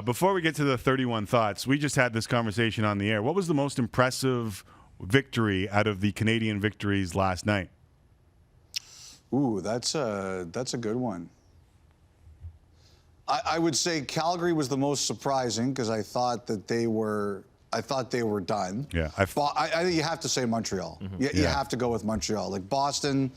Before we get to the 31 thoughts, we just had this conversation on the air. What was the most impressive victory out of the Canadian victories last night? Ooh, that's a good one. I would say Calgary was the most surprising because I thought they were done. Yeah, I think you have to say Montreal. You have to go with Montreal. Like Boston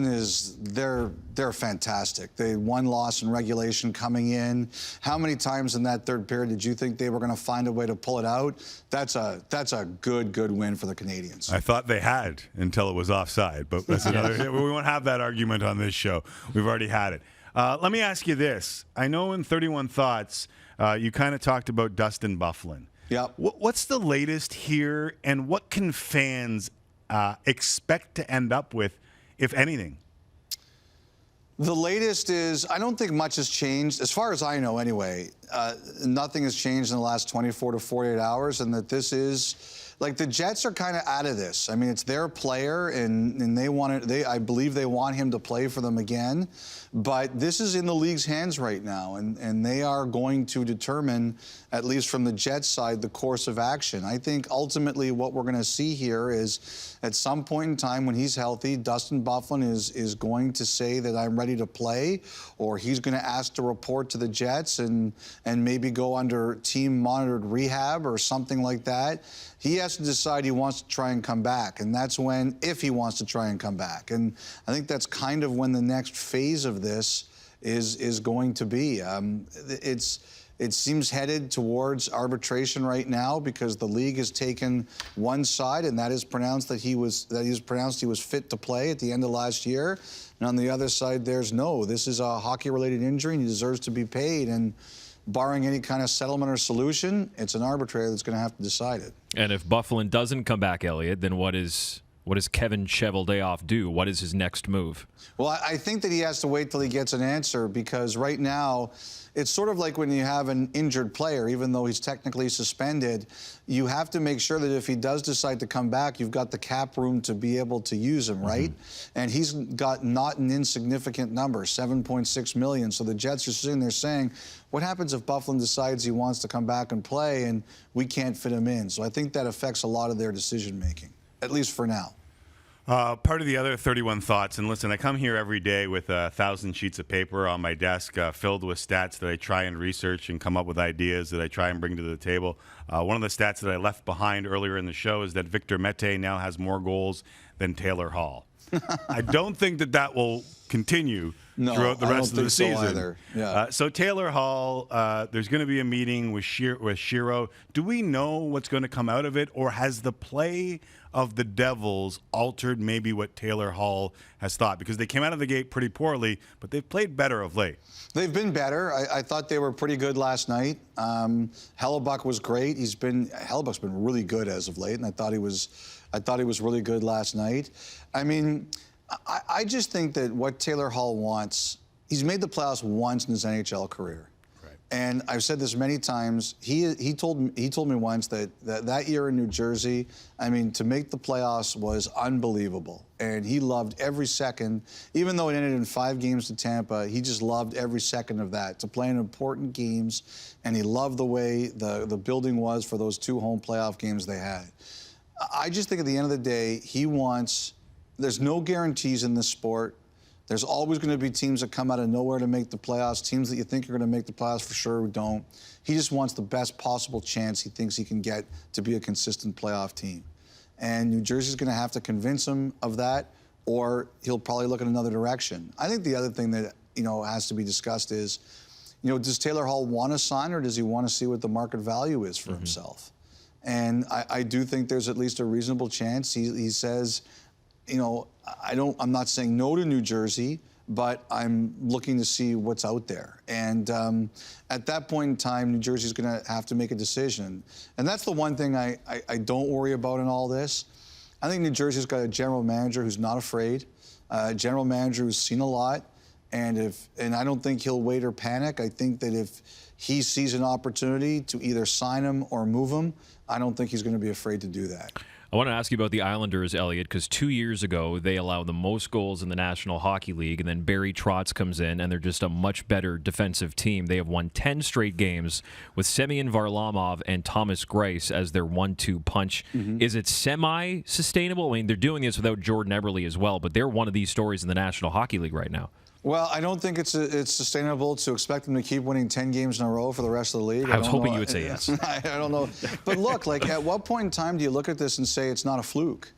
is they're fantastic. They one loss in regulation coming in. How many times in that third period did you think they were going to find a way to pull it out? That's a good win for the Canadians. I thought they had until it was offside, but that's another. We won't have that argument on this show. We've already had it. Let me ask you this. I know in 31 Thoughts, you kind of talked about Dustin Byfuglien. Yep. What's the latest here, and what can fans expect to end up with, if anything? The latest is, I don't think much has changed. As far as I know anyway, nothing has changed in the last 24 to 48 hours, and that this is... Like, the Jets are kind of out of this. I mean, it's their player, and they want it. I believe they want him to play for them again. But this is in the league's hands right now, and they are going to determine, at least from the Jets side, the course of action. I think ultimately what we're going to see here is, at some point in time when he's healthy, Dustin Byfuglien is going to say that I'm ready to play, or he's going to ask to report to the Jets and maybe go under team-monitored rehab or something like that. He has to decide he wants to try and come back, and that's when, if he wants to try and come back. And I think that's kind of when the next phase of this is going to be. It seems headed towards arbitration right now because the league has taken one side, and that is pronounced that he was fit to play at the end of last year. And on the other side, there's no. This is a hockey-related injury, and he deserves to be paid. And barring any kind of settlement or solution, it's an arbitrator that's going to have to decide it. And if Byfuglien doesn't come back, Elliotte, then what does Kevin Cheveldayoff do? What is his next move? Well, I think that he has to wait till he gets an answer, because right now it's sort of like when you have an injured player, even though he's technically suspended, you have to make sure that if he does decide to come back, you've got the cap room to be able to use him, right? And he's got not an insignificant number, $7.6 million. So the Jets are sitting there saying, what happens if Byfuglien decides he wants to come back and play and we can't fit him in? So I think that affects a lot of their decision-making, at least for now. Part of the other 31 Thoughts, and listen, I come here every day with 1,000 sheets of paper on my desk filled with stats that I try and research and come up with ideas that I try and bring to the table. One of the stats that I left behind earlier in the show is that Victor Mete now has more goals than Taylor Hall. I don't think that will continue throughout the rest of the season. So, yeah. So Taylor Hall, there's going to be a meeting with Seixeiro. Do we know what's going to come out of it, or has the play of the Devils altered maybe what Taylor Hall has thought? Because they came out of the gate pretty poorly, but they've played better of late. They've been better. I thought they were pretty good last night. Hellebuck was great. Hellebuck's been really good as of late, and I thought he was really good last night. I mean, I just think that what Taylor Hall wants, he's made the playoffs once in his NHL career. And I've said this many times. He told me once that year in New Jersey, I mean, to make the playoffs was unbelievable. And he loved every second, even though it ended in 5 games to Tampa, he just loved every second of that, to play in important games. And he loved the way the building was for those 2 home playoff games they had. I just think at the end of the day, there's no guarantees in this sport. There's always going to be teams that come out of nowhere to make the playoffs, teams that you think are going to make the playoffs for sure who don't. He just wants the best possible chance he thinks he can get to be a consistent playoff team. And New Jersey's going to have to convince him of that, or he'll probably look in another direction. I think the other thing that, has to be discussed is, does Taylor Hall want to sign, or does he want to see what the market value is for himself? And I do think there's at least a reasonable chance. He says, I'm not saying no to New Jersey, but I'm looking to see what's out there. And at that point in time, New Jersey's going to have to make a decision. And that's the one thing I don't worry about in all this. I think New Jersey's got a general manager who's not afraid, a general manager who's seen a lot, and I don't think he'll wait or panic. I think that if he sees an opportunity to either sign him or move him, I don't think he's going to be afraid to do that. I want to ask you about the Islanders, Elliotte, because 2 years ago they allowed the most goals in the National Hockey League, and then Barry Trotz comes in, and they're just a much better defensive team. They have won 10 straight games with Semyon Varlamov and Thomas Greiss as their 1-2 punch. Is it semi-sustainable? I mean, they're doing this without Jordan Eberle as well, but they're one of these stories in the National Hockey League right now. Well, I don't think it's sustainable to expect them to keep winning 10 games in a row for the rest of the league. I was hoping you would say yes. I don't know. But look, like, at what point in time do you look at this and say it's not a fluke?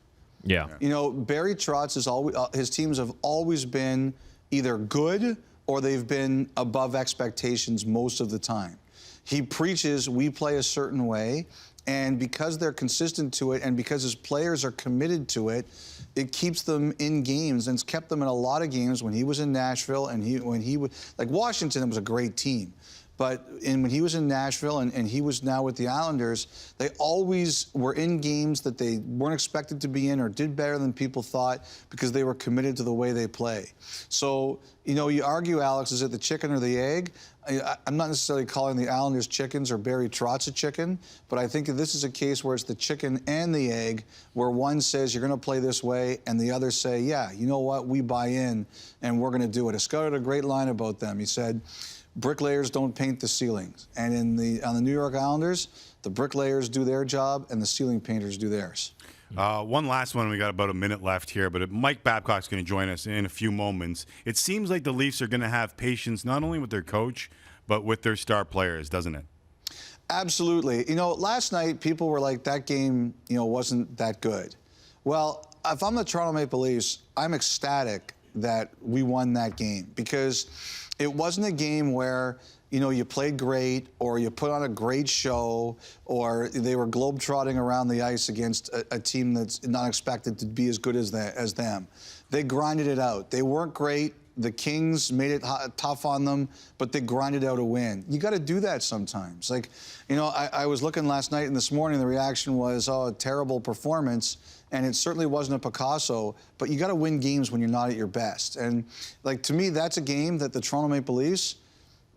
Yeah. You know, Barry Trotz is always his teams have always been either good or they've been above expectations most of the time. He preaches we play a certain way, and because they're consistent to it and because his players are committed to it, it keeps them in games, and it's kept them in a lot of games. When he was in Nashville, and when he was like Washington, it was a great team. But when he was in Nashville and he was now with the Islanders, they always were in games that they weren't expected to be in or did better than people thought because they were committed to the way they play. So, you know, you argue, Alex, is it the chicken or the egg? I'm not necessarily calling the Islanders chickens or Barry Trotz a chicken, but I think this is a case where it's the chicken and the egg, where one says you're going to play this way and the others say, yeah, you know what, we buy in and we're going to do it. Scott had a great line about them. He said, bricklayers don't paint the ceilings. And on the New York Islanders, the bricklayers do their job and the ceiling painters do theirs. One last one. We got about a minute left here, but Mike Babcock's going to join us in a few moments. It seems like the Leafs are going to have patience not only with their coach, but with their star players, doesn't it? Absolutely. You know, last night people were like, that game, you know, wasn't that good. Well, if I'm the Toronto Maple Leafs, I'm ecstatic that we won that game because it wasn't a game where, you know, you played great or you put on a great show or they were globetrotting around the ice against a team that's not expected to be as good as them. They grinded it out. They weren't great. The Kings made it tough on them, but they grinded out a win. You got to do that sometimes. Like, you know, I was looking last night and this morning, the reaction was, oh, a terrible performance. And it certainly wasn't a Picasso, but you got to win games when you're not at your best. And, like, to me, that's a game that the Toronto Maple Leafs,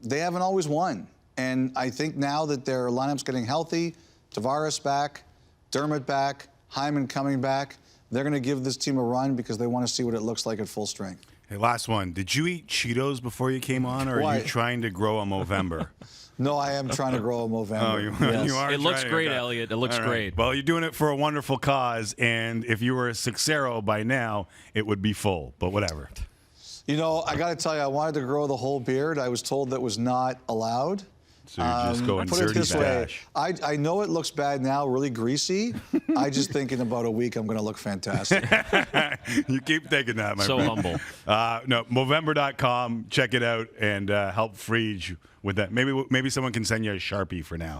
they haven't always won. And I think now that their lineup's getting healthy, Tavares back, Dermott back, Hyman coming back, they're going to give this team a run because they want to see what it looks like at full strength. Hey, last one. Did you eat Cheetos before you came on, or are you trying to grow a Movember? No, I am trying to grow a Movember. Oh, you are. It looks great, Elliotte. It looks great. Well, you're doing it for a wonderful cause, and if you were a Seixeiro by now, it would be full, but whatever. You know, I got to tell you, I wanted to grow the whole beard. I was told that was not allowed. So you're just going put it this stash. way, I know it looks bad now, really greasy. I just think in about a week I'm going to look fantastic. You keep thinking that, my so friend. humble. No, Movember.com. Check it out and help Friedge with that. Maybe someone can send you a Sharpie for now.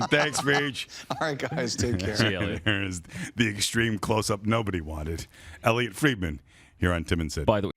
Thanks, Friedge. All right, guys, take care. See you, Elliotte. There's the extreme close-up nobody wanted. Elliotte Friedman here on Tim and Sid. By the way,